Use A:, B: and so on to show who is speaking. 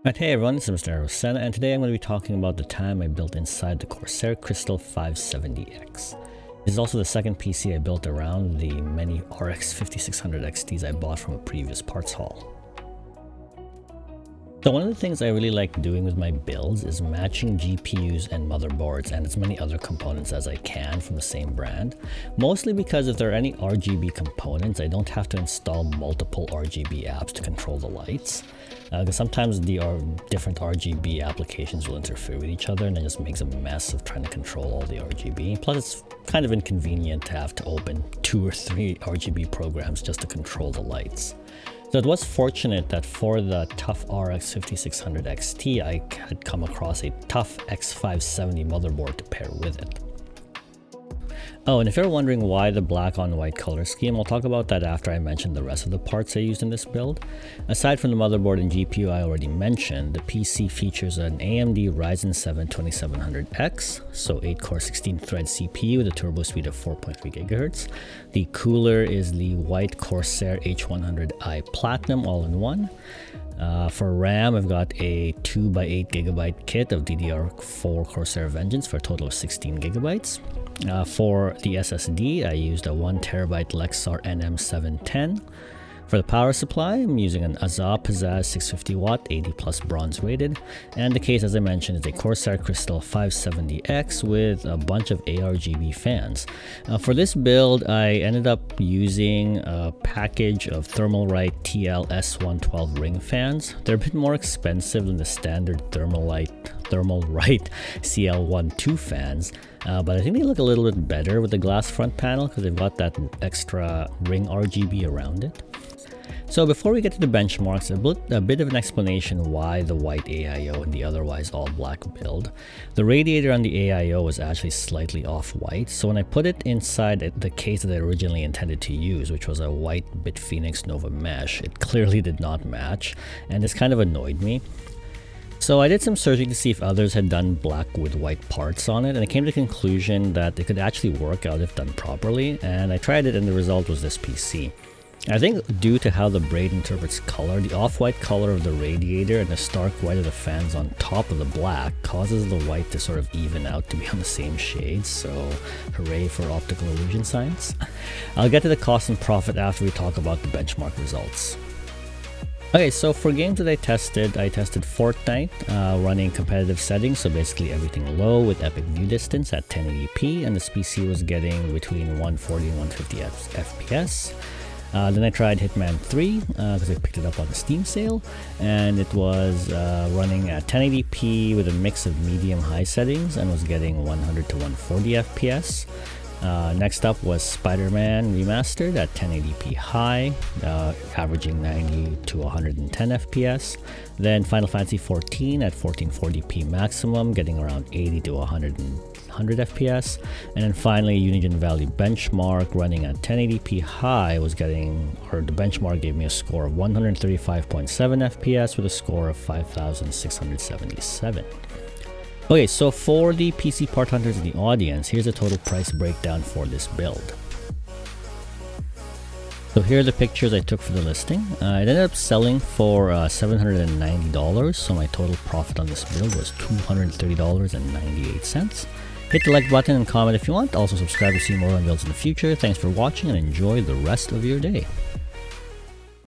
A: Right, hey everyone, this is Mr. Arocena, and today I'm going to be talking about the time I built inside the Corsair Crystal 570X. This is also the second PC I built around the many RX 5600 XTs I bought from a previous parts haul. So one of the things I really like doing with my builds is matching GPUs and motherboards and as many other components as I can from the same brand. Mostly because if there are any RGB components, I don't have to install multiple RGB apps to control the lights. Because sometimes the different RGB applications will interfere with each other and it just makes a mess of trying to control all the RGB. Plus it's kind of inconvenient to have to open 2 or 3 RGB programs just to control the lights. So it was fortunate that for the TUF RX 5600 XT, I had come across a TUF X570 motherboard to pair with it. Oh, and if you're wondering why the black on white color scheme, I'll talk about that after I mention the rest of the parts I used in this build. Aside from the motherboard and GPU I already mentioned, the PC features an AMD Ryzen 7 2700X, so 8-core 16-thread CPU with a turbo speed of 4.3 GHz. The cooler is the white Corsair H100i Platinum all-in-one. For RAM, I've got a 2x8GB kit of DDR4 Corsair Vengeance for a total of 16 GB. For the SSD, I used a 1TB Lexar NM710. For the power supply, I'm using an ASUS Pizzazz 650W 80 plus bronze rated, and the case, as I mentioned, is a Corsair Crystal 570X with a bunch of ARGB fans. For this build, I ended up using a package of Thermalright TL S112 ring fans. They're a bit more expensive than the standard Thermalright CL12 fans, but I think they look a little bit better with the glass front panel because they've got that extra ring RGB around it. So before we get to the benchmarks, a bit of an explanation why the white AIO and the otherwise all black build. The radiator on the AIO was actually slightly off-white, so when I put it inside the case that I originally intended to use, which was a white Bitphoenix Nova mesh, it clearly did not match, and this kind of annoyed me. So I did some searching to see if others had done black with white parts on it, and I came to the conclusion that it could actually work out if done properly, and I tried it and the result was this PC. I think due to how the braid interprets color, the off-white color of the radiator and the stark white of the fans on top of the black causes the white to sort of even out to be on the same shades, so hooray for optical illusion science. I'll get to the cost and profit after we talk about the benchmark results. Okay, so for games that I tested Fortnite running competitive settings, so basically everything low with epic view distance at 1080p, and this PC was getting between 140 and 150 FPS. Then I tried Hitman 3 because I picked it up on the Steam sale, and it was running at 1080p with a mix of medium-high settings and was getting 100 to 140 FPS. Next up was Spider-Man Remastered at 1080p high, averaging 90 to 110 FPS. Then Final Fantasy XIV at 1440p maximum, getting around 80 to 100 FPS. And then finally Unigine Valley Benchmark running at 1080p high was getting, or the benchmark gave me a score of 135.7 FPS with a score of 5677. Okay, so for the PC part hunters in the audience, here's a total price breakdown for this build. So here are the pictures I took for the listing. It ended up selling for $790, so my total profit on this build was $230.98. Hit the like button and comment if you want. Also subscribe to see more on builds in the future. Thanks for watching and enjoy the rest of your day.